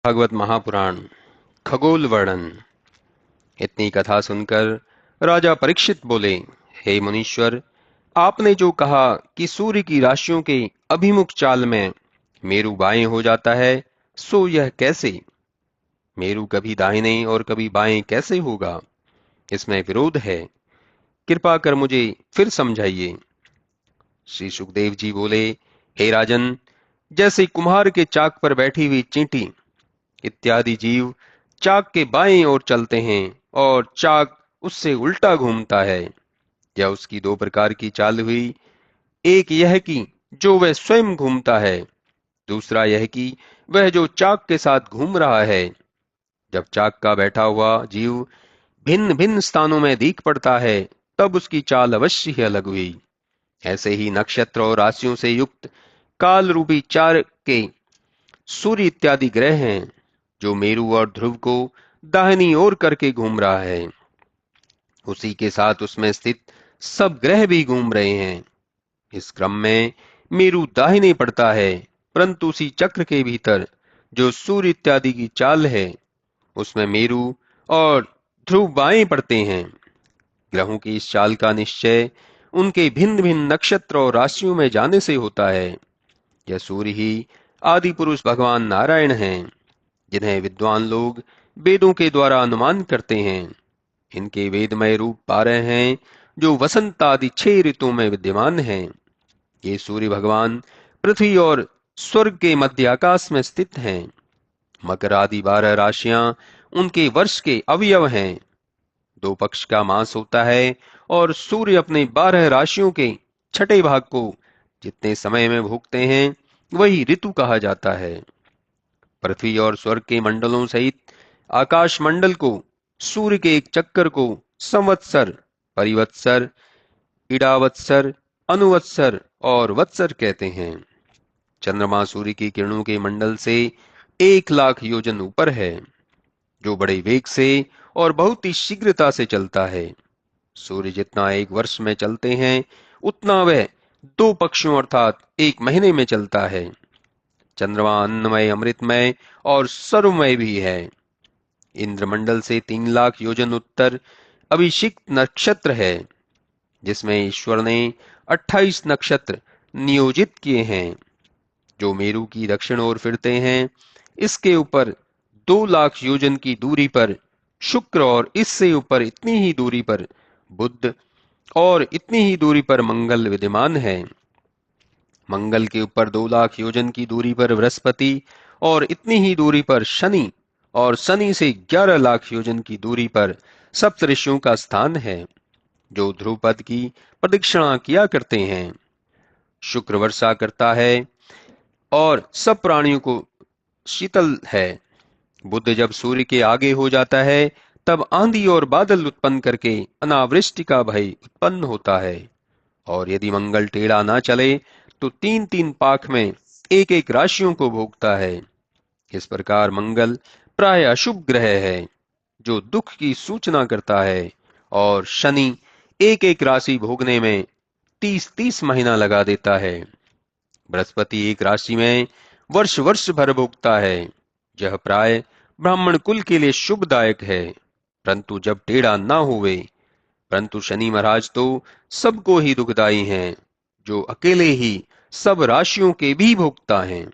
भागवत महापुराण खगोल वर्णन। इतनी कथा सुनकर राजा परीक्षित बोले, हे मुनीश्वर, आपने जो कहा कि सूर्य की राशियों के अभिमुख चाल में मेरु बाएं हो जाता है, सो यह कैसे? मेरु कभी दाहिने और कभी बाएं कैसे होगा? इसमें विरोध है। कृपा कर मुझे फिर समझाइए। श्री सुखदेव जी बोले, हे राजन, जैसे कुम्हार के चाक पर बैठी हुई चींटी इत्यादि जीव चाक के बाएं ओर चलते हैं और चाक उससे उल्टा घूमता है। यह उसकी दो प्रकार की चाल हुई। एक यह कि जो वह स्वयं घूमता है, दूसरा यह कि वह जो चाक के साथ घूम रहा है। जब चाक का बैठा हुआ जीव भिन्न भिन्न स्थानों में दीख पड़ता है, तब उसकी चाल अवश्य ही अलग हुई। ऐसे ही नक्षत्र और राशियों से युक्त काल रूपी चार के सूर्य इत्यादि ग्रह हैं, जो मेरु और ध्रुव को दाहिनी ओर करके घूम रहा है। उसी के साथ उसमें स्थित सब ग्रह भी घूम रहे हैं। इस क्रम में मेरु दाहिने पड़ता है, परंतु उसी चक्र के भीतर जो सूर्य इत्यादि की चाल है, उसमें मेरु और ध्रुव बाएं पड़ते हैं। ग्रहों की इस चाल का निश्चय उनके भिन्न भिन्न नक्षत्र और राशियों में जाने से होता है। यह सूर्य ही आदि पुरुष भगवान नारायण हैं, जिन्हें विद्वान लोग वेदों के द्वारा अनुमान करते हैं। इनके वेदमय रूप 12 हैं, जो वसंत आदि 6 ऋतुओं में विद्यमान हैं। ये सूर्य भगवान पृथ्वी और स्वर्ग के मध्य आकाश में स्थित हैं। मकर आदि 12 राशियां उनके वर्ष के अवयव हैं। 2 पक्ष का मास होता है और सूर्य अपने 12 राशियों के छठे भाग को जितने समय में भोगते हैं, वही ऋतु कहा जाता है। पृथ्वी और स्वर्ग के मंडलों सहित आकाश मंडल को, सूर्य के एक चक्कर को संवत्सर, परिवत्सर, इडावत्सर, अनुवत्सर और वत्सर कहते हैं। चंद्रमा सूर्य की किरणों के मंडल से 1,00,000 योजन ऊपर है, जो बड़े वेग से और बहुत ही शीघ्रता से चलता है। सूर्य जितना एक वर्ष में चलते हैं, उतना वह 2 पक्षों अर्थात 1 महीने में चलता है। चंद्रमा अन्नमय, अमृतमय और सर्वमय भी है। इंद्रमंडल से 3,00,000 योजन उत्तर अभिषिक्त नक्षत्र है, जिसमें ईश्वर ने 28 नक्षत्र नियोजित किए हैं, जो मेरु की दक्षिण ओर फिरते हैं। इसके ऊपर 2,00,000 योजन की दूरी पर शुक्र और इससे ऊपर इतनी ही दूरी पर बुध और इतनी ही दूरी पर मंगल विद्यमान है। मंगल के ऊपर 2,00,000 योजन की दूरी पर बृहस्पति और इतनी ही दूरी पर शनि और शनि से 11,00,000 योजन की दूरी पर सप्तऋषियों का स्थान है, जो ध्रुव पद की प्रदक्षिणा किया करते हैं। शुक्र वर्षा करता है और सब प्राणियों को शीतल है। बुध जब सूर्य के आगे हो जाता है, तब आंधी और बादल उत्पन्न करके अनावृष्टि का भय उत्पन्न होता है। और यदि मंगल टेढ़ा ना चले, तो 3-3 पाख में 1-1 राशियों को भोगता है। इस प्रकार मंगल प्राय अशुभ ग्रह है, जो दुख की सूचना करता है। और शनि 1-1 राशि भोगने में 30-30 महीना लगा देता है। बृहस्पति एक राशि में वर्ष वर्ष भर भोगता है। यह प्राय ब्राह्मण कुल के लिए शुभदायक है, परंतु जब टेढ़ा ना हुए। परंतु शनि महाराज तो सबको ही दुखदाई हैं, जो अकेले ही सब राशियों के भी भोगता हैं।